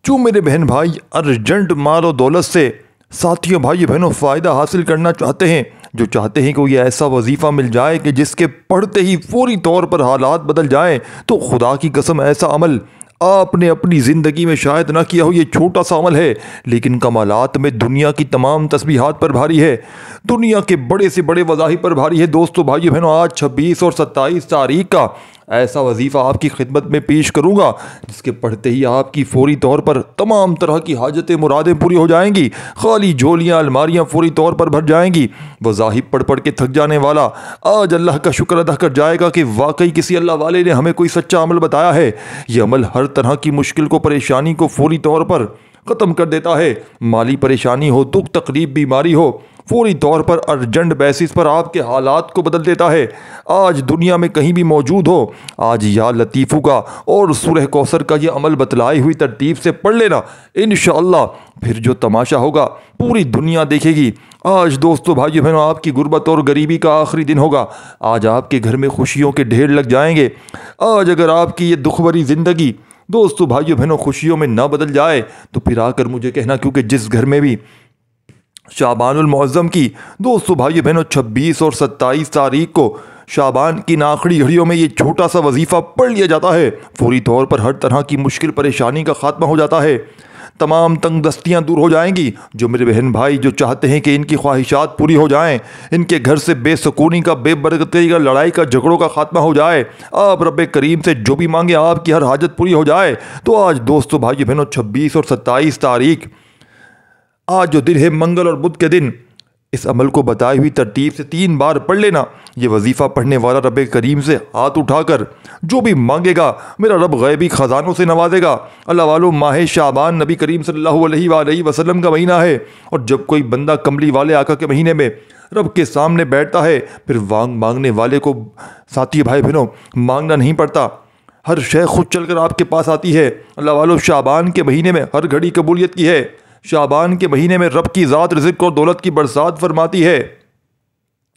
جو میرے بہن بھائی ارجنٹ مال و دولت سے ساتھیوں بھائی بہنوں فائدہ حاصل کرنا چاہتے ہیں، جو چاہتے ہیں کہ کوئی ایسا وظیفہ مل جائے کہ جس کے پڑھتے ہی فوری طور پر حالات بدل جائیں، تو خدا کی قسم ایسا عمل آپ نے اپنی زندگی میں شاید نہ کیا ہو۔ یہ چھوٹا سا عمل ہے لیکن کمالات میں دنیا کی تمام تسبیحات پر بھاری ہے، دنیا کے بڑے سے بڑے وظائف پر بھاری ہے۔ دوستو بھائیو بہنوں، آج 26 اور 27 تاریخ کا ایسا وظیفہ آپ کی خدمت میں پیش کروں گا جس کے پڑھتے ہی آپ کی فوری طور پر تمام طرح کی حاجتیں مرادیں پوری ہو جائیں گی، خالی جھولیاں الماریاں فوری طور پر بھر جائیں گی۔ وظائف پڑھ پڑھ کے تھک جانے والا آج اللہ کا شکر ادا کر جائے گا کہ واقعی کسی اللہ والے نے ہمیں کوئی سچا عمل بتایا ہے۔ یہ عمل ہر طرح کی مشکل کو، پریشانی کو فوری طور پر ختم کر دیتا ہے۔ مالی پریشانی ہو، دکھ تکلیف، بیماری ہو، فوری طور پر ارجنٹ بیسس پر آپ کے حالات کو بدل دیتا ہے۔ آج دنیا میں کہیں بھی موجود ہو، آج یا لطیفو کا اور سورہ کوثر کا یہ عمل بتلائی ہوئی ترتیب سے پڑھ لینا، انشاءاللہ پھر جو تماشا ہوگا پوری دنیا دیکھے گی۔ آج دوستو بھائیو بہنوں، آپ کی غربت اور غریبی کا آخری دن ہوگا۔ آج آپ کے گھر میں خوشیوں کے ڈھیر لگ جائیں گے۔ آج اگر آپ کی یہ دکھ بھری زندگی دوستو بھائیو بہنوں خوشیوں میں نہ بدل جائے تو پھر آ کر مجھے کہنا، کیونکہ جس گھر میں بھی شعبان المعظم کی دوستو بھائیو بہنوں 26 اور 27 تاریخ کو شعبان کی آخری گھڑیوں میں یہ چھوٹا سا وظیفہ پڑھ لیا جاتا ہے، فوری طور پر ہر طرح کی مشکل پریشانی کا خاتمہ ہو جاتا ہے، تمام تنگ دستیاں دور ہو جائیں گی۔ جو میرے بہن بھائی جو چاہتے ہیں کہ ان کی خواہشات پوری ہو جائیں، ان کے گھر سے بے سکونی کا، بے برکتی کا، لڑائی کا، جھگڑوں کا خاتمہ ہو جائے، آپ رب کریم سے جو بھی مانگے آپ کی ہر حاجت پوری ہو جائے، تو آج دوستو بھائی بہنوں 26 اور 27 تاریخ آج جو دن ہے منگل اور بدھ کے دن، اس عمل کو بتائی ہوئی ترتیب سے 3 بار پڑھ لینا۔ یہ وظیفہ پڑھنے والا رب کریم سے ہاتھ اٹھا کر جو بھی مانگے گا میرا رب غیبی خزانوں سے نوازے گا۔ اللہ والو، ماہ شعبان نبی کریم صلی اللہ علیہ وآلہ وسلم کا مہینہ ہے، اور جب کوئی بندہ کملی والے آقا کے مہینے میں رب کے سامنے بیٹھتا ہے، پھر مانگنے والے کو ساتھی بھائی بہنوں مانگنا نہیں پڑتا، ہر شے خود چل کر آپ کے پاس آتی ہے۔ اللہ والو، شعبان کے مہینے میں ہر گھڑی قبولیت کی ہے۔ شعبان کے مہینے میں رب کی ذات رزق اور دولت کی برسات فرماتی ہے۔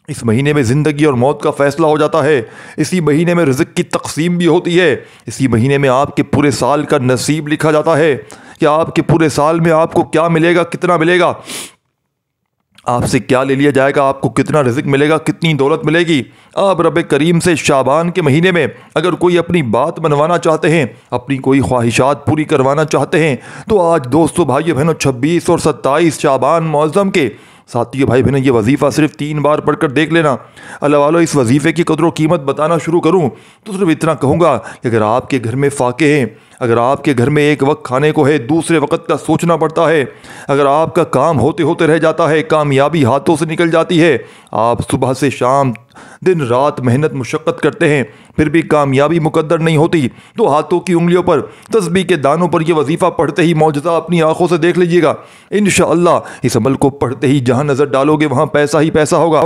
اس مہینے میں زندگی اور موت کا فیصلہ ہو جاتا ہے۔ اسی مہینے میں رزق کی تقسیم بھی ہوتی ہے۔ اسی مہینے میں آپ کے پورے سال کا نصیب لکھا جاتا ہے کہ آپ کے پورے سال میں آپ کو کیا ملے گا، کتنا ملے گا، آپ سے کیا لے لیا جائے گا، آپ کو کتنا رزق ملے گا، کتنی دولت ملے گی۔ آپ رب کریم سے شعبان کے مہینے میں اگر کوئی اپنی بات منوانا چاہتے ہیں، اپنی کوئی خواہشات پوری کروانا چاہتے ہیں، تو آج دوستو بھائیو بہنوں 26 اور 27 شعبان معظم کے ساتھیو بھائی بہنوں یہ وظیفہ صرف 3 بار پڑھ کر دیکھ لینا۔ اللہ والو، اس وظیفے کی قدر و قیمت بتانا شروع کروں تو صرف اتنا کہوں گا کہ اگر آپ کے گھر میں فاقے ہیں، اگر آپ کے گھر میں ایک وقت کھانے کو ہے، دوسرے وقت کا سوچنا پڑتا ہے، اگر آپ کا کام ہوتے ہوتے رہ جاتا ہے، کامیابی ہاتھوں سے نکل جاتی ہے، آپ صبح سے شام دن رات محنت مشقت کرتے ہیں، پھر بھی کامیابی مقدر نہیں ہوتی، تو ہاتھوں کی انگلیوں پر، تسبیح کے دانوں پر یہ وظیفہ پڑھتے ہی معجزہ اپنی آنکھوں سے دیکھ لیجیے گا۔ انشاءاللہ اس عمل کو پڑھتے ہی جہاں نظر ڈالو گے وہاں پیسہ ہی پیسہ ہوگا۔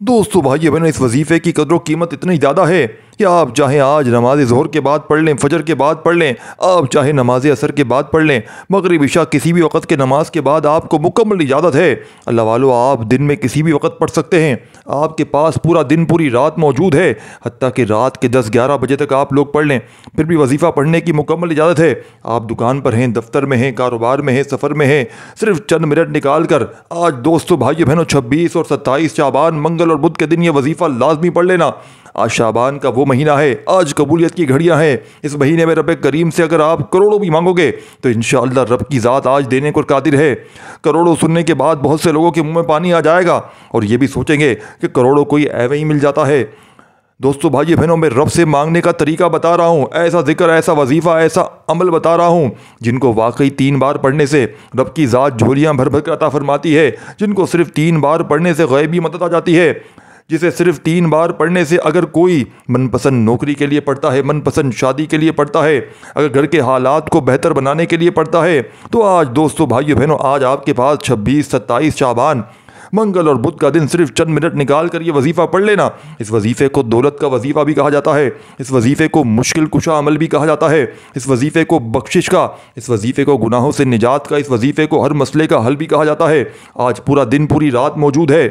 دوستو بھائیو بہنوں، اس وظیفے کی قدر و قیمت اتنی زیادہ ہے کہ آپ چاہیں آج نماز ظہر کے بعد پڑھ لیں، فجر کے بعد پڑھ لیں، آپ چاہیں نماز عصر کے بعد پڑھ لیں، مغرب عشاء کسی بھی وقت کے نماز کے بعد آپ کو مکمل اجازت ہے۔ اللہ والو، آپ دن میں کسی بھی وقت پڑھ سکتے ہیں، آپ کے پاس پورا دن پوری رات موجود ہے، حتیٰ کہ رات کے 10-11 بجے تک آپ لوگ پڑھ لیں، پھر بھی وظیفہ پڑھنے کی مکمل اجازت ہے۔ آپ دکان پر ہیں، دفتر میں ہیں، کاروبار میں ہیں، سفر میں ہیں، صرف چند منٹ نکال کر آج دوستو بھائیو بہنوں 26 اور 27 شعبان منگل اور بدھ کے دن یہ وظیفہ لازمی پڑھ لینا۔ آج شعبان کا وہ مہینہ ہے، آج قبولیت کی گھڑیاں ہیں۔ اس مہینے میں رب کریم سے اگر آپ کروڑوں بھی مانگو گے تو انشاءاللہ رب کی ذات آج دینے کو قادر ہے۔ کروڑوں سننے کے بعد بہت سے لوگوں کے منہ میں پانی آ جائے گا اور یہ بھی سوچیں گے کہ کروڑوں کوئی ایویں ہی مل جاتا ہے۔ دوستو بھائی بہنوں، میں رب سے مانگنے کا طریقہ بتا رہا ہوں، ایسا ذکر، ایسا وظیفہ، ایسا عمل بتا رہا ہوں جن کو واقعی 3 بار پڑھنے سے رب کی ذات جھولیاں بھر بھر کر عطا فرماتی ہے، جن کو صرف 3 بار پڑھنے سے غیبی مدد آ جاتی ہے، جسے صرف 3 بار پڑھنے سے اگر کوئی من پسند نوکری کے لیے پڑھتا ہے، من پسند شادی کے لیے پڑھتا ہے، اگر گھر کے حالات کو بہتر بنانے کے لیے پڑھتا ہے، تو آج دوستو بھائیو بہنوں آج آپ کے پاس 26-27 شعبان منگل اور بدھ کا دن صرف چند منٹ نکال کر یہ وظیفہ پڑھ لینا۔ اس وظیفے کو دولت کا وظیفہ بھی کہا جاتا ہے، اس وظیفے کو مشکل کشا عمل بھی کہا جاتا ہے، اس وظیفے کو بخشش کا، اس وظیفے کو گناہوں سے نجات کا، اس وظیفے کو ہر مسئلے کا حل بھی کہا جاتا ہے۔ آج پورا دن پوری رات موجود ہے،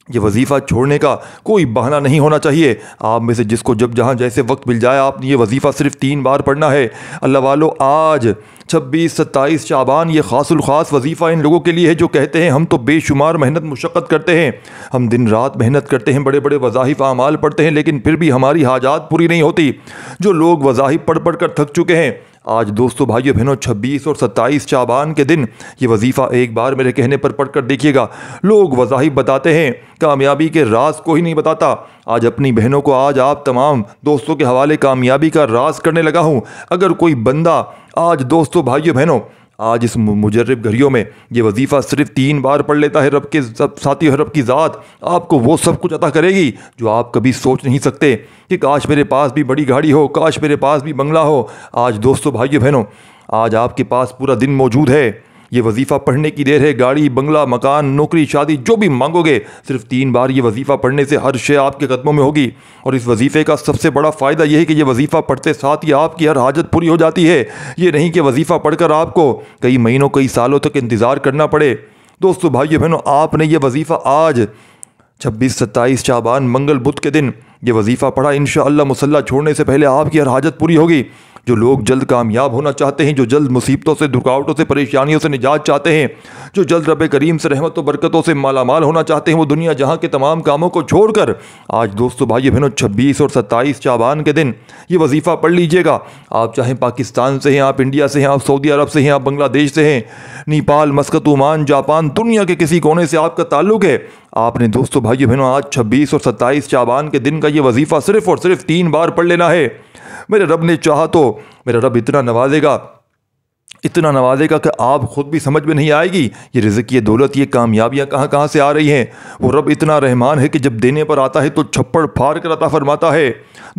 یہ وظیفہ چھوڑنے کا کوئی بہانہ نہیں ہونا چاہیے۔ آپ میں سے جس کو جب جہاں جیسے وقت مل جائے آپ نے یہ وظیفہ صرف 3 بار پڑھنا ہے۔ اللہ والو، آج 26 27 شعبان یہ خاص الخاص وظیفہ ان لوگوں کے لیے ہے جو کہتے ہیں ہم تو بے شمار محنت مشقت کرتے ہیں، ہم دن رات محنت کرتے ہیں، بڑے بڑے وظائف اعمال پڑھتے ہیں، لیکن پھر بھی ہماری حاجات پوری نہیں ہوتی۔ جو لوگ وظائف پڑھ پڑھ کر تھک چکے ہیں، آج دوستو بھائیو بہنوں 26 اور 27 شعبان کے دن یہ وظیفہ ایک بار میرے کہنے پر پڑھ کر دیکھیے گا۔ لوگ وظائف بتاتے ہیں، کامیابی کے راز کوئی نہیں بتاتا۔ آج اپنی بہنوں کو آج آپ تمام دوستوں کے حوالے کامیابی کا راز کرنے لگا ہوں۔ اگر کوئی بندہ آج دوستو بھائیو بہنوں آج اس مجرب گھڑیوں میں یہ وظیفہ صرف 3 بار پڑھ لیتا ہے، رب کے ساتھی رب کی ذات آپ کو وہ سب کچھ عطا کرے گی جو آپ کبھی سوچ نہیں سکتے کہ کاش میرے پاس بھی بڑی گاڑی ہو، کاش میرے پاس بھی بنگلہ ہو۔ آج دوستو بھائیو بہنوں آج آپ کے پاس پورا دن موجود ہے، یہ وظیفہ پڑھنے کی دیر ہے۔ گاڑی، بنگلہ، مکان، نوکری، شادی جو بھی مانگو گے، صرف 3 بار یہ وظیفہ پڑھنے سے ہر شے آپ کے قدموں میں ہوگی۔ اور اس وظیفے کا سب سے بڑا فائدہ یہ ہے کہ یہ وظیفہ پڑھتے ساتھ ہی آپ کی ہر حاجت پوری ہو جاتی ہے۔ یہ نہیں کہ وظیفہ پڑھ کر آپ کو کئی مہینوں کئی سالوں تک انتظار کرنا پڑے۔ دوستو بھائیو بہنوں آپ نے یہ وظیفہ آج 26 27 شعبان منگل بدھ کے دن یہ وظیفہ پڑھا، انشاءاللہ مصلی چھوڑنے سے پہلے آپ کی ہر حاجت پوری ہوگی۔ جو لوگ جلد کامیاب ہونا چاہتے ہیں، جو جلد مصیبتوں سے، رکاوٹوں سے، پریشانیوں سے نجات چاہتے ہیں، جو جلد رب کریم سے رحمت و برکتوں سے مالا مال ہونا چاہتے ہیں، وہ دنیا جہاں کے تمام کاموں کو چھوڑ کر آج دوستو بھائی بہنوں 26 اور 27 شعبان کے دن یہ وظیفہ پڑھ لیجئے گا۔ آپ چاہیں پاکستان سے ہیں، آپ انڈیا سے ہیں، آپ سعودی عرب سے ہیں، آپ بنگلہ دیش سے ہیں، نیپال، مسقط، عمان، جاپان، دنیا کے کسی کونے سے آپ کا تعلق ہے، آپ نے دوستو بھائی بہنوں آج 26 اور 27 شعبان کے دن کا یہ وظیفہ صرف اور صرف 3 بار پڑھ لینا ہے۔ میرے رب نے چاہا تو میرا رب اتنا نوازے گا کہ آپ خود بھی سمجھ میں نہیں آئے گی یہ رزق، یہ دولت، یہ کامیابیاں کہاں سے آ رہی ہیں۔ وہ رب اتنا رحمان ہے کہ جب دینے پر آتا ہے تو چھپڑ پھاڑ کر عطا فرماتا ہے۔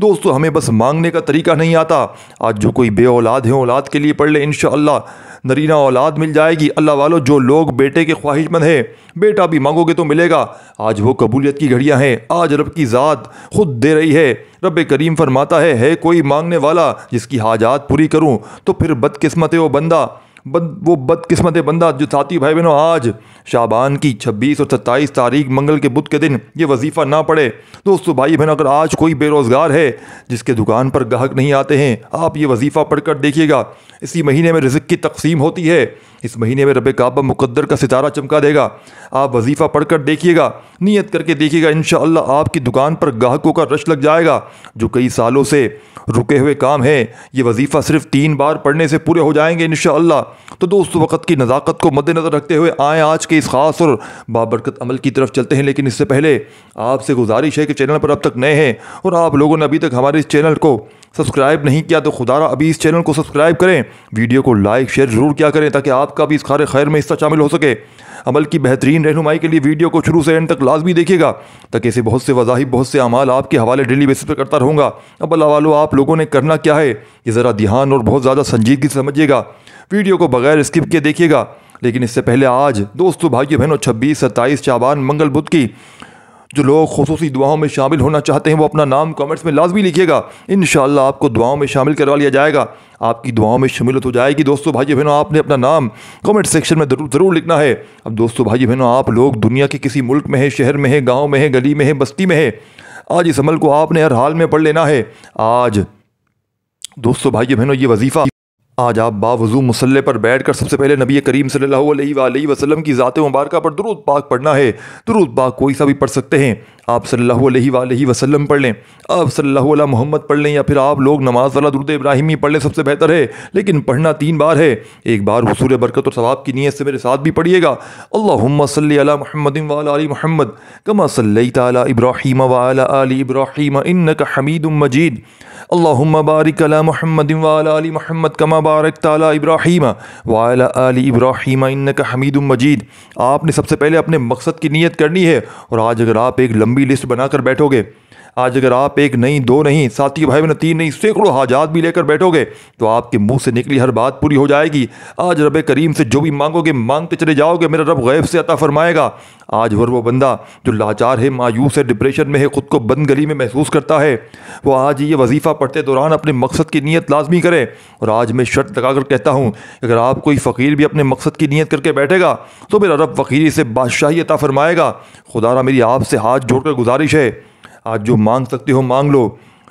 دوستو ہمیں بس مانگنے کا طریقہ نہیں آتا۔ آج جو کوئی بے اولاد ہے اولاد کے لیے پڑھ لے، انشاءاللہ نرینہ اولاد مل جائے گی۔ اللہ والو جو لوگ بیٹے کے خواہش مند ہیں، بیٹا بھی مانگو گے تو ملے گا۔ آج وہ قبولیت کی گھڑیاں ہیں، آج رب کی ذات خود دے رہی ہے۔ رب کریم فرماتا ہے کوئی مانگنے والا جس کی حاجات پوری کروں تو پھر بدقسمت ہے وہ بدقسمت بندہ جو ساتھی بھائی بہنوں آج شعبان کی 26 اور 27 تاریخ منگل کے بدھ کے دن یہ وظیفہ نہ پڑھے۔ دوستو بھائی بہنوں اگر آج کوئی بے روزگار ہے جس کے دکان پر گاہک نہیں آتے ہیں، آپ یہ وظیفہ پڑھ کر دیکھیے گا۔ اسی مہینے میں رزق کی تقسیم ہوتی ہے، اس مہینے میں رب کعبہ مقدر کا ستارہ چمکا دے گا۔ آپ وظیفہ پڑھ کر دیکھیے گا، نیت کر کے دیکھیے گا، انشاءاللہ آپ کی دکان پر گاہکوں کا رش لگ جائے گا۔ جو کئی سالوں سے رکے ہوئے کام ہیں یہ وظیفہ صرف 3 بار پڑھنے سے پورے ہو جائیں گے انشاءاللہ۔ تو دوستو وقت کی نزاکت کو مد نظر رکھتے ہوئے آئیں آج کے اس خاص اور بابرکت عمل کی طرف چلتے ہیں، لیکن اس سے پہلے آپ سے گزارش ہے کہ چینل پر اب تک نئے ہیں اور آپ لوگوں نے ابھی تک ہمارے اس چینل کو سبسکرائب نہیں کیا تو خدا را ابھی اس چینل کو سبسکرائب کریں، ویڈیو کو لائک شیئر ضرور کیا کریں تاکہ آپ کا بھی اس خیر میں حصہ شامل ہو سکے۔ عمل کی بہترین رہنمائی کے لیے ویڈیو کو شروع سے اینڈ تک لازمی دیکھیے گا تاکہ ایسے بہت سے وظائف، بہت سے اعمال آپ کے حوالے ڈیلی بیسس پر کرتا رہوں گا۔ اب اللہ والو آپ لوگوں نے کرنا کیا ہے یہ ذرا دھیان اور بہت زیادہ سنجیدگی سے سمجھیے گا، ویڈیو کو بغیر اسکپ کیے دیکھیے گا۔ لیکن اس سے پہلے آج دوستو بھائیو بہنوں 26 27 شعبان منگل بدھ کی جو لوگ خصوصی دعاؤں میں شامل ہونا چاہتے ہیں وہ اپنا نام کامنٹس میں لازمی لکھیے گا، انشاءاللہ آپ کو دعاؤں میں شامل کروا لیا جائے گا، آپ کی دعاؤں میں شمولیت ہو جائے گی۔ دوستو بھائی بہنوں آپ نے اپنا نام کامنٹ سیکشن میں ضرور لکھنا ہے۔ اب دوستو بھائی بہنوں آپ لوگ دنیا کے کسی ملک میں ہیں، شہر میں ہیں، گاؤں میں ہیں، گلی میں ہیں، بستی میں ہیں، آج اس عمل کو آپ نے ہر حال میں پڑھ لینا ہے۔ آج دوستو بھائی بہنوں یہ وظیفہ آج آپ باوضو مصلی پر بیٹھ کر سب سے پہلے نبی کریم صلی اللہ علیہ وآلہ وسلم کی ذات مبارکہ پر درود پاک پڑھنا ہے۔ درود پاک کوئی سا بھی پڑھ سکتے ہیں، آپ صلی اللہ علیہ وآلہ وسلم پڑھ لیں، آپ صلی اللہ علیہ محمد پڑھ لیں، یا پھر آپ لوگ نماز والا درود ابراہیمی پڑھ لیں، سب سے بہتر ہے، لیکن پڑھنا 3 بار ہے۔ ایک بار حصول برکت اور ثواب کی نیت سے میرے ساتھ بھی پڑھیے گا، اللہم صلی علی محمد وعلی آل محمد کما صلیت علی ابراہیم وعلی آل ابراہیم انک حمید مجید، اللہم بارک علی محمد وعلی آل محمد کما بارکت علی ابراہیم وعلی آل ابراہیم انک حمید مجید۔ آپ نے سب سے پہلے اپنے مقصد کی نیت کرنی ہے، اور آج اگر آپ ایک لمبی لسٹ بنا کر بیٹھو گے، آج اگر آپ ایک نہیں، دو نہیں، ساتھی بھائی بہنوں تین نہیں، سینکڑوں حاجات بھی لے کر بیٹھو گے تو آپ کے منہ سے نکلی ہر بات پوری ہو جائے گی۔ آج رب کریم سے جو بھی مانگو گے، مانگتے چلے جاؤ گے، میرا رب غیب سے عطا فرمائے گا۔ آج وہ بندہ جو لاچار ہے، مایوس ہے، ڈپریشن میں ہے، خود کو بند گلی میں محسوس کرتا ہے، وہ آج یہ وظیفہ پڑھتے دوران اپنے مقصد کی نیت لازمی کرے۔ اور آج میں شرط لگا کر کہتا ہوں، اگر آپ کوئی فقیر بھی اپنے مقصد کی نیت کر کے بیٹھے گا تو میرا رب فقیری سے بادشاہی عطا فرمائے گا۔ خدا را میری آپ سے ہاتھ جوڑ کر گزارش ہے، آج جو مانگ سکتے ہو مانگ لو۔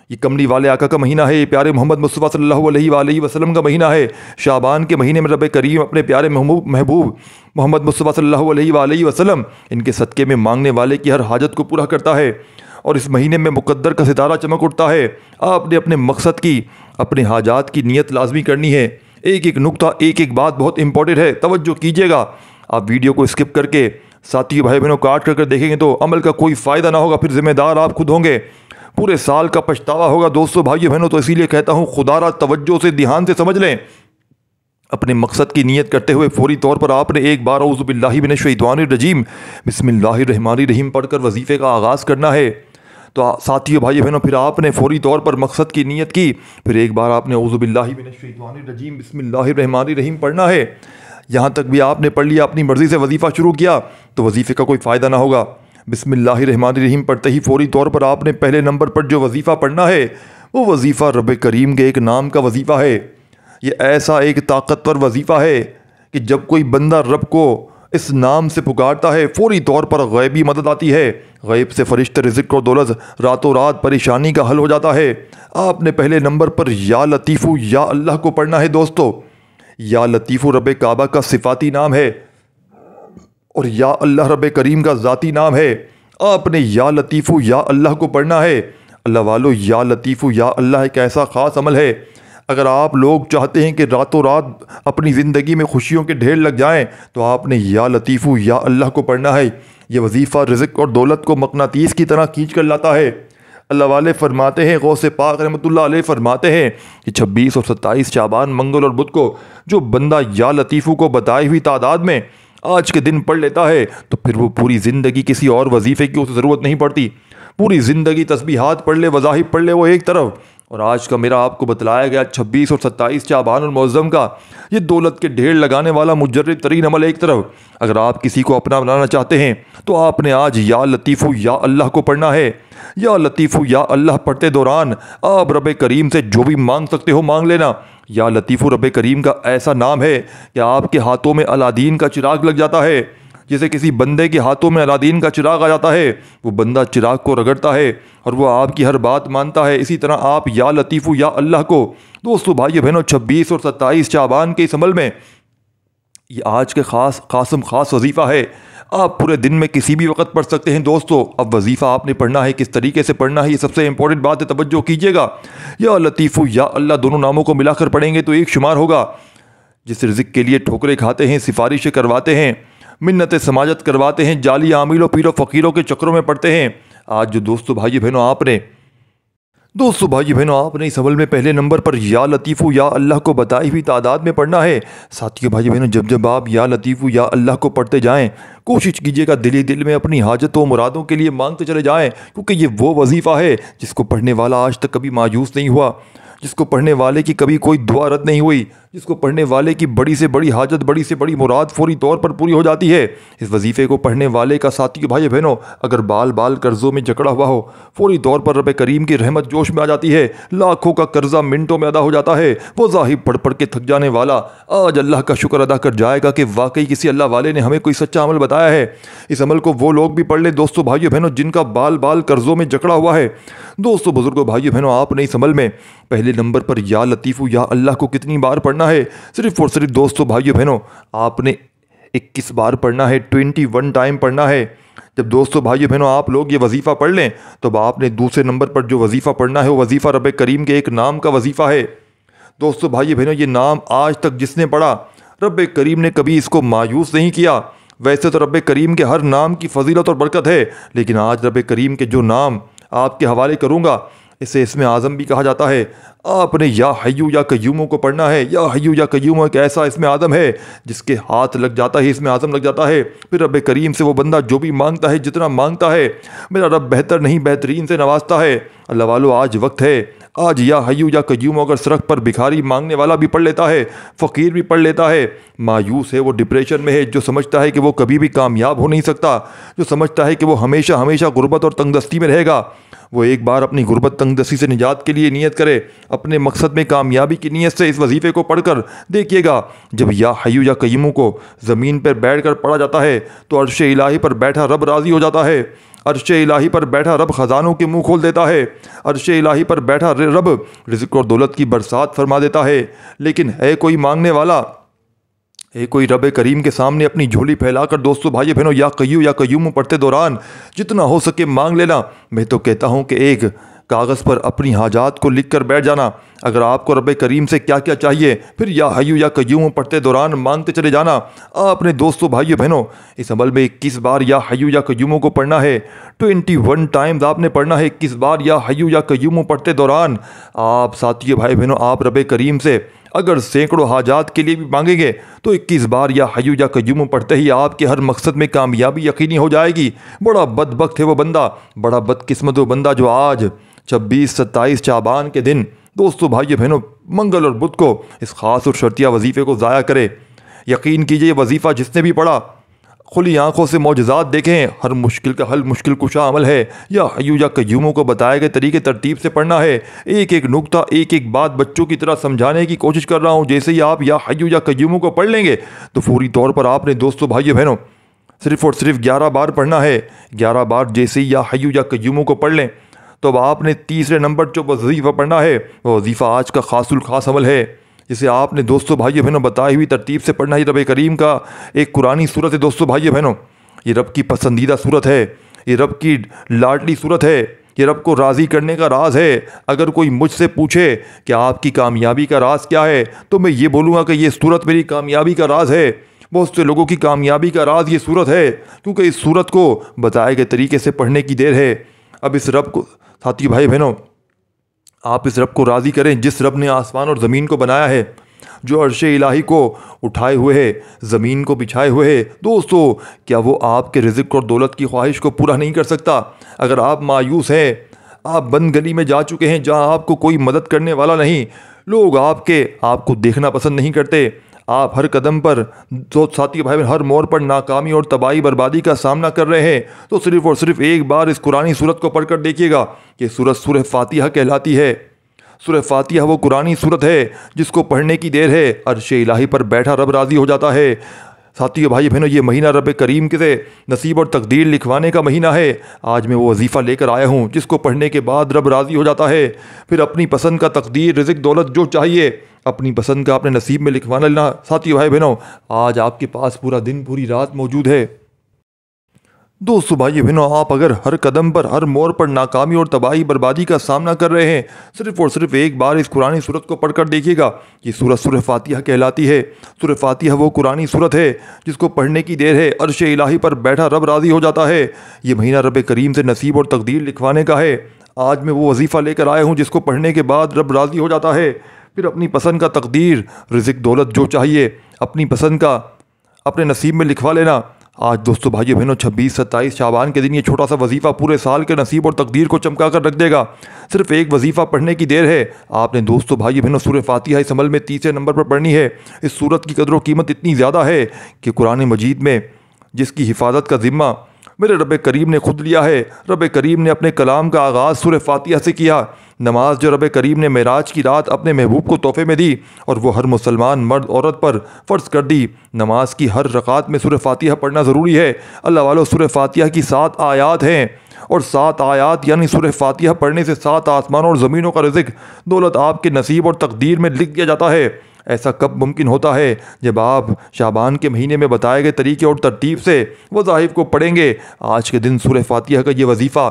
یہ کملی والے آقا کا مہینہ ہے، یہ پیارے محمد مصطفیٰ صلی اللہ علیہ وآلہ وسلم کا مہینہ ہے۔ شعبان کے مہینے میں رب کریم اپنے پیارے محبوب محمد مصطفیٰ صلی اللہ علیہ وآلہ وسلم ان کے صدقے میں مانگنے والے کی ہر حاجت کو پورا کرتا ہے، اور اس مہینے میں مقدر کا ستارہ چمک اٹھتا ہے۔ آپ نے اپنے مقصد کی، اپنے حاجات کی نیت لازمی کرنی ہے۔ ایک ایک نقطہ، ایک ایک بات بہت امپورٹنٹ ہے، توجہ کیجیے گا۔ آپ ویڈیو کو اسکپ کر کے ساتھی بھائی بہنوں کاٹ کر دیکھیں گے تو عمل کا کوئی فائدہ نہ ہوگا، پھر ذمہ دار آپ خود ہوں گے، پورے سال کا پچھتاوا ہوگا دوستو بھائیو بہنوں۔ تو اسی لیے کہتا ہوں خدا را توجہ سے دھیان سے سمجھ لیں۔ اپنے مقصد کی نیت کرتے ہوئے فوری طور پر آپ نے ایک بار اعوذ باللہ من الشیطان الرجیم بسم اللہ الرحمن الرحیم پڑھ کر وظیفے کا آغاز کرنا ہے۔ تو ساتھیو بھائی بہنوں، پھر آپ نے فوری طور پر مقصد کی نیت کی، پھر ایک بار آپ نے اعوذ باللہ من الشیطان الرجیم بسم اللہ الرحمن الرحیم پڑھنا ہے۔ یہاں تک بھی آپ نے پڑھ لیا، اپنی مرضی سے وظیفہ شروع کیا تو وظیفے کا کوئی فائدہ نہ ہوگا۔ بسم اللہ الرحمن الرحیم پڑھتے ہی فوری طور پر آپ نے پہلے نمبر پر جو وظیفہ پڑھنا ہے وہ وظیفہ رب کریم کے ایک نام کا وظیفہ ہے۔ یہ ایسا ایک طاقتور وظیفہ ہے کہ جب کوئی بندہ رب کو اس نام سے پکارتا ہے فوری طور پر غیبی مدد آتی ہے، غیب سے فرشتے رزق اور دولت راتوں رات پریشانی کا حل ہو جاتا ہے۔ آپ نے پہلے نمبر پر یا لطیفو یا اللہ کو پڑھنا ہے دوستو۔ یا لطیفو رب کعبہ کا صفاتی نام ہے اور یا اللہ رب کریم کا ذاتی نام ہے۔ آپ نے یا لطیفو یا اللہ کو پڑھنا ہے۔ اللہ والو، یا لطیفو یا اللہ ایک ایسا خاص عمل ہے، اگر آپ لوگ چاہتے ہیں کہ راتوں رات اپنی زندگی میں خوشیوں کے ڈھیر لگ جائیں تو آپ نے یا لطیفو یا اللہ کو پڑھنا ہے۔ یہ وظیفہ رزق اور دولت کو مقناطیس کی طرح کھینچ کر لاتا ہے۔ اللہ والے فرماتے ہیں، غوث پاک رحمۃ اللہ علیہ فرماتے ہیں کہ 26 اور 27 شعبان منگل اور بدھ کو جو بندہ یا لطیفو کو بتائی ہوئی تعداد میں آج کے دن پڑھ لیتا ہے تو پھر وہ پوری زندگی کسی اور وظیفے کی اسے ضرورت نہیں پڑتی۔ پوری زندگی تسبیحات پڑھ لے، وظائف پڑھ لے، وہ ایک طرف، اور آج کا میرا آپ کو بتلایا گیا 26 اور 27 شعبان المعظم کا یہ دولت کے ڈھیر لگانے والا مجرب ترین عمل ایک طرف۔ اگر آپ کسی کو اپنا بنانا چاہتے ہیں تو آپ نے آج یا لطیفو یا اللہ کو پڑھنا ہے۔ یا لطیفو یا اللہ پڑھتے دوران آپ رب کریم سے جو بھی مانگ سکتے ہو مانگ لینا۔ یا لطیفو رب کریم کا ایسا نام ہے کہ آپ کے ہاتھوں میں الادین کا چراغ لگ جاتا ہے۔ جیسے کسی بندے کے ہاتھوں میں الادین کا چراغ آ جاتا ہے، وہ بندہ چراغ کو رگڑتا ہے اور وہ آپ کی ہر بات مانتا ہے۔ اسی طرح آپ یا لطیفو یا اللہ کو دوستو بھائی بہنوں 26 اور 27 شعبان کے اس عمل میں، یہ آج کے خاص وظیفہ ہے۔ آپ پورے دن میں کسی بھی وقت پڑھ سکتے ہیں دوستو۔ اب وظیفہ آپ نے پڑھنا ہے، کس طریقے سے پڑھنا ہے، یہ سب سے امپورٹنٹ بات ہے، توجہ کیجیے گا۔ یا لطیفو یا اللہ دونوں ناموں کو ملا کر پڑھیں گے تو ایک شمار ہوگا۔ جس رزق کے لیے ٹھوکریں کھاتے ہیں، سفارشیں کرواتے ہیں، منتیں سماجت کرواتے ہیں، جعلی عاملوں پیروں فقیروں کے چکروں میں پڑتے ہیں، آج جو دوستو بھائی بہنوں آپ نے اس عمل میں پہلے نمبر پر یا لطیفو یا اللہ کو بتائی ہوئی تعداد میں پڑھنا ہے۔ ساتھیو بھائی بہنوں، جب آپ یا لطیفو یا اللہ کو پڑھتے جائیں، کوشش کیجیے گا دل میں اپنی حاجتوں مرادوں کے لیے مانگتے چلے جائیں، کیونکہ یہ وہ وظیفہ ہے جس کو پڑھنے والا آج تک کبھی مایوس نہیں ہوا، جس کو پڑھنے والے کی کبھی کوئی دعا رد نہیں ہوئی، جس کو پڑھنے والے کی بڑی سے بڑی حاجت، بڑی سے بڑی مراد فوری طور پر پوری ہو جاتی ہے۔ اس وظیفے کو پڑھنے والے کا ساتھی بھائی بہنوں اگر بال قرضوں میں جکڑا ہوا ہو، فوری طور پر رب کریم کی رحمت جوش میں آ جاتی ہے، لاکھوں کا قرضہ منٹوں میں ادا ہو جاتا ہے۔ وہ ظاہر پڑھ کے تھک جانے والا آج اللہ کا شکر ادا کر جائے گا کہ واقعی کسی اللہ والے نے ہمیں کوئی سچا عمل بتایا ہے۔ اس عمل کو وہ لوگ بھی پڑھ لیں دوستو بھائیو بہنوں جن کا بال قرضوں میں جکڑا ہوا ہے۔ دوستو بزرگوں بھائیو بہنوں، آپ نے اس عمل میں پہلے نمبر پر یا لطیفو یا اللہ کو کتنی بار پڑھنا ہے؟ صرف اور صرف دوستو بھائیو بہنوں آپ نے 21 بار پڑھنا ہے، 21 ٹائم پڑھنا ہے۔ جب دوستو بھائیو بہنوں آپ لوگ یہ وظیفہ پڑھ لیں تو اب آپ نے دوسرے نمبر پر جو وظیفہ پڑھنا ہے وہ وظیفہ رب کریم کے ایک نام کا وظیفہ ہے۔ دوستو بھائیو بہنوں، یہ نام آج تک جس نے پڑھا رب کریم نے کبھی اس کو مایوس نہیں کیا۔ ویسے تو رب کریم کے ہر نام کی فضیلت اور برکت ہے، لیکن آج رب کریم کے جو نام آپ کے حوالے کروں گا اسے اسم اعظم بھی کہا جاتا ہے۔ آپ نے یا حیو یا قیوم کو پڑھنا ہے۔ یا حیو یا قیوم ایک ایسا اسم اعظم ہے جس کے ہاتھ لگ جاتا ہے، اسم اعظم لگ جاتا ہے، پھر رب کریم سے وہ بندہ جو بھی مانگتا ہے، جتنا مانگتا ہے، میرا رب بہتر نہیں بہترین سے نوازتا ہے۔ اللہ والو آج وقت ہے، آج یا حیو یا قیوم اگر سڑک پر بھکاری مانگنے والا بھی پڑھ لیتا ہے، فقیر بھی پڑھ لیتا ہے، مایوس ہے، وہ ڈپریشن میں ہے، جو سمجھتا ہے کہ وہ کبھی بھی کامیاب ہو نہیں سکتا، جو سمجھتا ہے کہ وہ ہمیشہ ہمیشہ غربت اور تنگ دستی میں رہے گا، وہ ایک بار اپنی غربت تنگ دستی سے نجات کے لیے نیت کرے، اپنے مقصد میں کامیابی کی نیت سے اس وظیفے کو پڑھ کر دیکھیے گا۔ جب یا حیو یا قیوم کو زمین پر بیٹھ کر پڑھا جاتا ہے تو عرش الہی پر بیٹھا رب راضی ہو جاتا ہے، عرش الہی پر بیٹھا رب خزانوں کے منہ کھول دیتا ہے، عرش الہی پر بیٹھا رب رزق اور دولت کی برسات فرما دیتا ہے۔ لیکن ہے کوئی مانگنے والا، کوئی رب کریم کے سامنے اپنی جھولی پھیلا کر دوستو بھائی بہنوں یا قیو یا قیوم پڑھتے دوران جتنا ہو سکے مانگ لینا۔ میں تو کہتا ہوں کہ ایک کاغذ پر اپنی حاجات کو لکھ کر بیٹھ جانا، اگر آپ کو رب کریم سے کیا کیا چاہیے، پھر یا حیو یا قیوم پڑھتے دوران مانگتے چلے جانا۔ آپ نے دوستو بھائی بہنوں اس عمل میں 21 بار یا حیو یا قیوم کو پڑھنا ہے، 21 ٹائمز آپ نے پڑھنا ہے 21 بار یا حیو یا قیوم پڑھتے دوران۔ آپ ساتھیو بھائی بہنوں آپ رب کریم سے اگر سینکڑوں حاجات کے لیے بھی مانگیں گے تو 21 بار یا حیو یا قیوم پڑھتے ہی آپ کے ہر مقصد میں کامیابی یقینی ہو جائے گی۔ بڑا بدبخت ہے وہ بندہ، بڑا بدقسمت وہ بندہ جو آج 26 27 شعبان کے دن دوستو بھائی بہنوں منگل اور بدھ کو اس خاص اور شرطیہ وظیفے کو ضائع کرے۔ یقین کیجئے یہ وظیفہ جس نے بھی پڑھا کھلی آنکھوں سے معجزات دیکھیں، ہر مشکل کا حل مشکل کشا عمل ہے۔ یا حیو یا قیوم کو بتائے گئے طریقے ترتیب سے پڑھنا ہے، ایک ایک نقطہ ایک ایک بات بچوں کی طرح سمجھانے کی کوشش کر رہا ہوں۔ جیسے ہی آپ یا حیو یا قیوم کو پڑھ لیں گے تو فوری طور پر آپ نے دوستو بھائی بہنوں صرف اور صرف 11 بار پڑھنا ہے۔ 11 بار جیسے ہی یا حیو یا قیوم کو پڑھ لیں تو اب آپ نے تیسرے نمبر جو وظیفہ پڑھنا ہے وہ وظیفہ آج کا خاص الخاص عمل ہے، جسے آپ نے دوستو بھائی بہنوں بتائی ہوئی ترتیب سے پڑھنا ہے۔ رب کریم کا ایک قرآنی صورت ہے دوستو بھائی بہنوں، یہ رب کی پسندیدہ صورت ہے، یہ رب کی لاڈلی صورت ہے، یہ رب کو راضی کرنے کا راز ہے۔ اگر کوئی مجھ سے پوچھے کہ آپ کی کامیابی کا راز کیا ہے تو میں یہ بولوں گا کہ یہ صورت میری کامیابی کا راز ہے۔ بہت سے لوگوں کی کامیابی کا راز یہ صورت ہے، کیونکہ اس صورت کو بتائے گئے طریقے سے پڑھنے کی دیر ہے۔ اب اس رب کو ساتھی بھائی بہنوں آپ اس رب کو راضی کریں جس رب نے آسمان اور زمین کو بنایا ہے، جو عرش الہی کو اٹھائے ہوئے ہے، زمین کو بچھائے ہوئے ہے۔ دوستو کیا وہ آپ کے رزق اور دولت کی خواہش کو پورا نہیں کر سکتا؟ اگر آپ مایوس ہیں، آپ بند گلی میں جا چکے ہیں جہاں آپ کو کوئی مدد کرنے والا نہیں، لوگ آپ کو دیکھنا پسند نہیں کرتے، آپ ہر قدم پر تو ساتھی بھائی ہر موڑ پر ناکامی اور تباہی بربادی کا سامنا کر رہے ہیں، تو صرف اور صرف ایک بار اس قرآنی صورت کو پڑھ کر دیکھیے گا کہ سورت سورہ فاتحہ کہلاتی ہے۔ سورہ فاتحہ وہ قرآنی صورت ہے جس کو پڑھنے کی دیر ہے عرش الہی پر بیٹھا رب راضی ہو جاتا ہے۔ ساتھیو بھائی بہنوں یہ مہینہ رب کریم کے نصیب اور تقدیر لکھوانے کا مہینہ ہے۔ آج میں وہ وظیفہ لے کر آیا ہوں جس کو پڑھنے کے بعد رب راضی ہو جاتا ہے، پھر اپنی پسند کا تقدیر رزق دولت جو چاہیے اپنی پسند کا اپنے نصیب میں لکھوانا لینا۔ ساتھیو بھائی بہنوں آج آپ کے پاس پورا دن پوری رات موجود ہے۔ دوستو بھائی بہنوں آپ اگر ہر قدم پر ہر موڑ پر ناکامی اور تباہی بربادی کا سامنا کر رہے ہیں، صرف اور صرف ایک بار اس قرآنی صورت کو پڑھ کر دیکھیے گا۔ یہ سورت سورہ فاتحہ کہلاتی ہے۔ سورہ فاتحہ وہ قرآنی صورت ہے جس کو پڑھنے کی دیر ہے عرش الہی پر بیٹھا رب راضی ہو جاتا ہے۔ یہ مہینہ رب کریم سے نصیب اور تقدیر لکھوانے کا ہے۔ آج میں وہ وظیفہ لے کر آیا ہوں جس کو پڑھنے کے بعد رب راضی ہو جاتا ہے، پھر اپنی پسند کا تقدیر رزق دولت جو چاہیے اپنی پسند کا اپنے نصیب میں لکھوا لینا۔ آج دوستو بھائی بہنوں 26 27 شعبان کے دن یہ چھوٹا سا وظیفہ پورے سال کے نصیب اور تقدیر کو چمکا کر رکھ دے گا۔ صرف ایک وظیفہ پڑھنے کی دیر ہے۔ آپ نے دوستو بھائی بہنوں سورہ فاتحہ اس عمل میں تیسرے نمبر پر پڑھنی ہے۔ اس سورت کی قدر و قیمت اتنی زیادہ ہے کہ قرآن مجید میں جس کی حفاظت کا ذمہ میرے رب کریم نے خود لیا ہے۔ رب کریم نے اپنے کلام کا آغاز سورہ فاتحہ سے کیا۔ نماز جو رب کریم نے معراج کی رات اپنے محبوب کو تحفے میں دی اور وہ ہر مسلمان مرد عورت پر فرض کر دی، نماز کی ہر رکعت میں سورہ فاتحہ پڑھنا ضروری ہے۔ اللہ والو سورہ فاتحہ کی 7 آیات ہیں اور 7 آیات یعنی سورہ فاتحہ پڑھنے سے 7 آسمانوں اور زمینوں کا رزق دولت آپ کے نصیب اور تقدیر میں لکھ دیا جاتا ہے۔ ایسا کب ممکن ہوتا ہے؟ جب آپ شعبان کے مہینے میں بتائے گئے طریقے اور ترتیب سے وظائف کو پڑھیں گے۔ آج کے دن سورہ فاتحہ کا یہ وظیفہ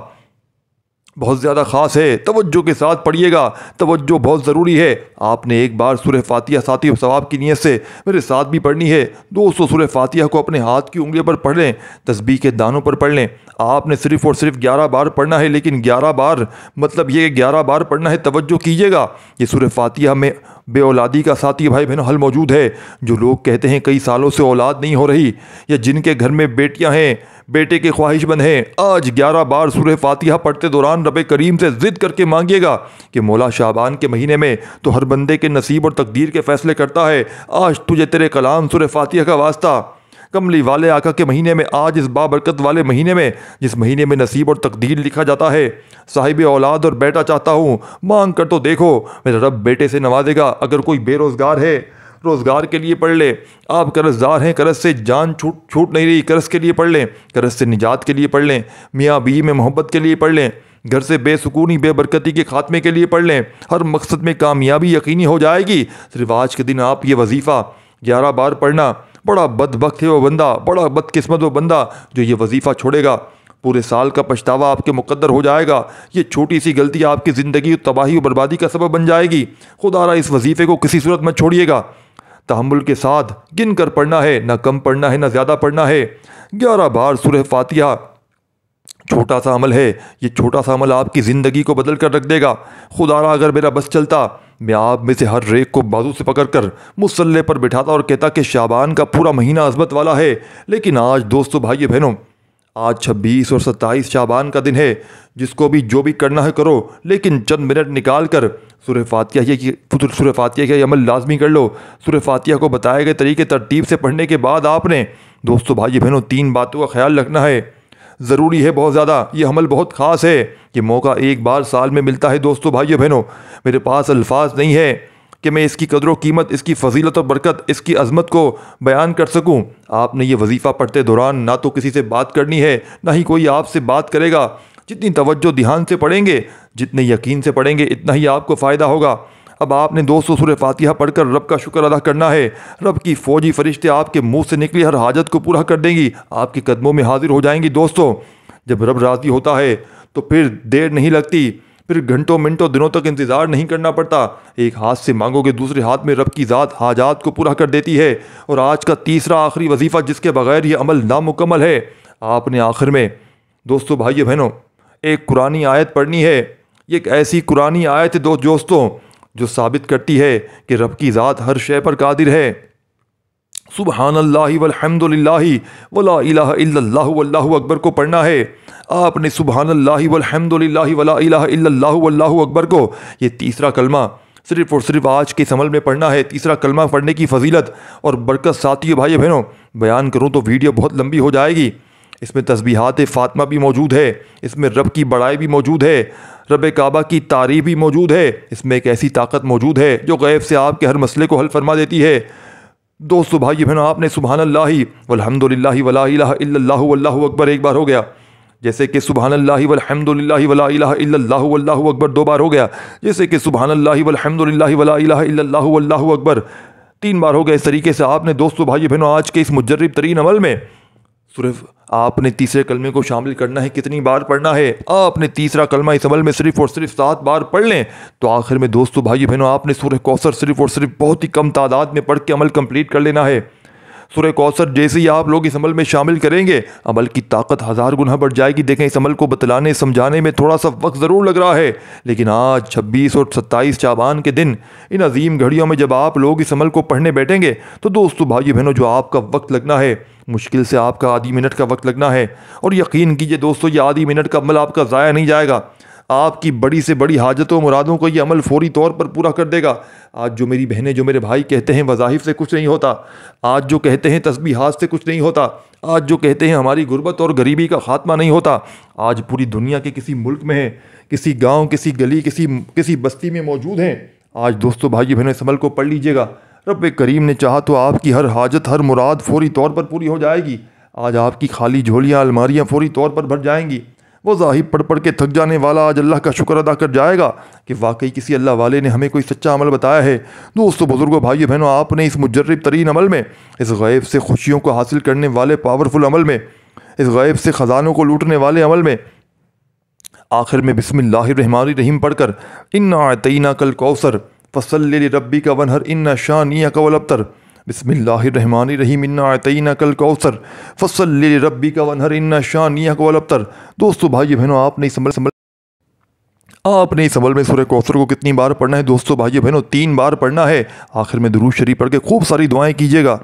بہت زیادہ خاص ہے، توجہ کے ساتھ پڑھیے گا، توجہ بہت ضروری ہے۔ آپ نے ایک بار سورہ فاتحہ ساتھی ثواب کی نیت سے میرے ساتھ بھی پڑھنی ہے۔ دوستو سورہ فاتحہ کو اپنے ہاتھ کی انگلیوں پر پڑھ لیں، تسبیح کے دانوں پر پڑھ لیں۔ آپ نے صرف اور صرف 11 بار پڑھنا ہے، لیکن 11 بار مطلب یہ کہ 11 بار پڑھنا ہے، توجہ کیجیے گا۔ یہ سورہ فاتحہ میں بے اولادی کا ساتھی بھائی بہنوں حل موجود ہے۔ جو لوگ کہتے ہیں کئی سالوں سے اولاد نہیں ہو رہی، یا جن کے گھر میں بیٹیاں ہیں، بیٹے کے خواہش مند ہیں، آج 11 بار سورہ فاتحہ پڑھتے دوران رب کریم سے ضد کر کے مانگیے گا کہ مولا شعبان کے مہینے میں تو ہر بندے کے نصیب اور تقدیر کے فیصلے کرتا ہے، آج تجھے تیرے کلام سورہ فاتحہ کا واسطہ کملی والے آقا کے مہینے میں، آج اس بابرکت والے مہینے میں، جس مہینے میں نصیب اور تقدیر لکھا جاتا ہے، صاحب اولاد اور بیٹا چاہتا ہوں، مانگ کر تو دیکھو، میرا رب بیٹے سے نوازے گا۔ اگر کوئی بے روزگار ہے، روزگار کے لیے پڑھ لے۔ آپ قرض دار ہیں، قرض سے جان چھوٹ نہیں رہی، قرض کے لیے پڑھ لیں، قرض سے نجات کے لیے پڑھ لیں، میاں بیوی میں محبت کے لیے پڑھ لیں، گھر سے بے سکونی بے برکتی کے خاتمے کے لیے پڑھ لیں، ہر مقصد میں کامیابی یقینی ہو جائے گی۔ صرف آج کے دن آپ یہ وظیفہ 11 بار پڑھنا۔ بڑا بدبخت ہے وہ بندہ، بڑا بدقسمت وہ بندہ جو یہ وظیفہ چھوڑے گا، پورے سال کا پچھتاوا آپ کے مقدر ہو جائے گا۔ یہ چھوٹی سی غلطی آپ کی زندگی تباہی و بربادی کا سبب بن جائے گی۔ خدا را اس وظیفے کو کسی صورت مت چھوڑیے گا۔ تحمل کے ساتھ گن کر پڑھنا ہے، نہ کم پڑھنا ہے نہ زیادہ پڑھنا ہے۔ 11 بار سورہ فاتحہ چھوٹا سا عمل ہے، یہ چھوٹا سا عمل آپ کی زندگی کو بدل کر رکھ دے گا۔ خدا را اگر میرا بس چلتا، میں آپ میں سے ہر ایک کو بازو سے پکڑ کر مصلی پر بٹھاتا اور کہتا کہ شعبان کا پورا مہینہ عظمت والا ہے، لیکن آج دوستو بھائی بہنوں، آج 26 اور 27 شعبان کا دن ہے۔ جس کو بھی جو بھی کرنا ہے کرو، لیکن چند منٹ نکال کر سورہ فاتحہ کا یہ عمل لازمی کر لو۔ سورہ فاتحہ کو بتائے گئے طریقے ترتیب سے پڑھنے کے بعد آپ نے دوستو بھائی بہنوں 3 باتوں کا خیال رکھنا ہے، ضروری ہے بہت زیادہ، یہ عمل بہت خاص ہے، یہ موقع ایک بار سال میں ملتا ہے۔ دوستو بھائی بہنوں، میرے پاس الفاظ نہیں ہے کہ میں اس کی قدر و قیمت، اس کی فضیلت اور برکت، اس کی عظمت کو بیان کر سکوں۔ آپ نے یہ وظیفہ پڑھتے دوران نہ تو کسی سے بات کرنی ہے، نہ ہی کوئی آپ سے بات کرے گا۔ جتنی توجہ دھیان سے پڑھیں گے، جتنے یقین سے پڑھیں گے، اتنا ہی آپ کو فائدہ ہوگا۔ اب آپ نے دوستو سورہ فاتحہ پڑھ کر رب کا شکر ادا کرنا ہے۔ رب کی فوجی فرشتے آپ کے منہ سے نکلی ہر حاجت کو پورا کر دیں گی، آپ کے قدموں میں حاضر ہو جائیں گی۔ دوستو جب رب راضی ہوتا ہے تو پھر دیر نہیں لگتی، پھر گھنٹوں منٹوں دنوں تک انتظار نہیں کرنا پڑتا۔ ایک ہاتھ سے مانگو گے، دوسرے ہاتھ میں رب کی ذات حاجات کو پورا کر دیتی ہے۔ اور آج کا تیسرا آخری وظیفہ جس کے بغیر یہ عمل نامکمل ہے، آپ نے آخر میں دوستو بھائی بہنوں ایک قرآنی آیت پڑھنی ہے۔ یہ ایک ایسی قرآنی آیت ہے دوستوں جو ثابت کرتی ہے کہ رب کی ذات ہر شے پر قادر ہے۔ سبحان اللہ والحمد للہ ولا الہ الا اللہ واللہ اکبر کو پڑھنا ہے۔ آپ نے سبحان اللہ والحمد للہ ولا الہ الا اللہ واللہ اکبر کو، یہ تیسرا کلمہ صرف اور صرف آج کے اس عمل میں پڑھنا ہے۔ تیسرا کلمہ پڑھنے کی فضیلت اور برکت ساتھیو بھائی بہنوں بیان کروں تو ویڈیو بہت لمبی ہو جائے گی۔ اس میں تسبیحات فاطمہ بھی موجود ہے، اس میں رب کی بڑائی بھی موجود ہے، رب کعبہ کی تعریف بھی موجود ہے۔ اس میں ایک ایسی طاقت موجود ہے جو غیب سے آپ کے ہر مسئلے کو حل فرما دیتی ہے۔ دوستو بھائی بہنوں آپ نے سبحان اللہ والحمد للہ ولا الہ الا اللہ واللہ اکبر ایک بار ہو گیا، جیسے کہ سبحان اللہ والحمد للہ ولا الہ الا اللہ واللہ اکبر 2 بار ہو گیا، جیسے کہ سبحان اللہ والحمد للہ ولا الہ الا اللہ واللہ اکبر 3 بار ہو گیا۔ اس طریقے سے آپ نے دوستو بھائی بہنوں آج کے اس مجرب ترین عمل میں صرف آپ نے تیسرے کلمے کو شامل کرنا ہے۔ کتنی بار پڑھنا ہے؟ آپ نے تیسرا کلمہ اس عمل میں صرف اور صرف 7 بار پڑھ لیں تو آخر میں دوستو بھائی بہنوں آپ نے سورہ کوثر صرف اور صرف بہت ہی کم تعداد میں پڑھ کے عمل کمپلیٹ کر لینا ہے۔ سورہ کوثر جیسے ہی آپ لوگ اس عمل میں شامل کریں گے، عمل کی طاقت 1000 گنا بڑھ جائے گی۔ دیکھیں اس عمل کو بتلانے سمجھانے میں تھوڑا سا وقت ضرور لگ رہا ہے، لیکن آج 26 اور 27 شعبان کے دن ان عظیم گھڑیوں میں جب آپ لوگ اس عمل کو پڑھنے بیٹھیں گے تو دوستو بھائی بہنوں جو آپ کا وقت لگنا ہے، مشکل سے آپ کا آدھی منٹ کا وقت لگنا ہے، اور یقین کیجئے دوستو یہ آدھی منٹ کا عمل آپ کا ضائع نہیں جائے گا۔ آپ کی بڑی سے بڑی حاجتوں مرادوں کو یہ عمل فوری طور پر پورا کر دے گا۔ آج جو میری بہنیں جو میرے بھائی کہتے ہیں وظائف سے کچھ نہیں ہوتا، آج جو کہتے ہیں تسبیحات سے کچھ نہیں ہوتا، آج جو کہتے ہیں ہماری غربت اور غریبی کا خاتمہ نہیں ہوتا، آج پوری دنیا کے کسی ملک میں ہیں، کسی گاؤں، کسی گلی، کسی بستی میں موجود ہیں، آج دوستو بھائی بہنوں اس عمل کو پڑھ لیجئے گا۔ رب کریم نے چاہا تو آپ کی ہر حاجت، ہر مراد فوری طور پر پوری ہو جائے گی۔ آج آپ کی خالی جھولیاں، الماریاں فوری طور پر بھر جائیں گی۔ وہ ذاہب پڑھ کے تھک جانے والا آج اللہ کا شکر ادا کر جائے گا کہ واقعی کسی اللہ والے نے ہمیں کوئی سچا عمل بتایا ہے۔ دوستو بزرگوں بھائیو بہنوں آپ نے اس مجرب ترین عمل میں، اس غیب سے خوشیوں کو حاصل کرنے والے پاورفل عمل میں، اس غیب سے خزانوں کو لوٹنے والے عمل میں آخر میں بسم اللہ الرحمن الرحیم پڑھ کر انا اعطیناک الکوثر فصلی لربک وانحر ان شانئک هو الابتر۔ بسم اللہ الرحمن الرحیم انا اعطیناک الکوثر فصلی لربک وانحر ان شانئک هو الابتر۔ دوستو بھائی بہنوں، آپ نے اس عمل میں سورہ کوثر کو کتنی بار پڑھنا ہے؟ دوستو بھائی بہنوں 3 بار پڑھنا ہے۔ آخر میں درود شریف پڑھ کے خوب ساری دعائیں کیجیے گا۔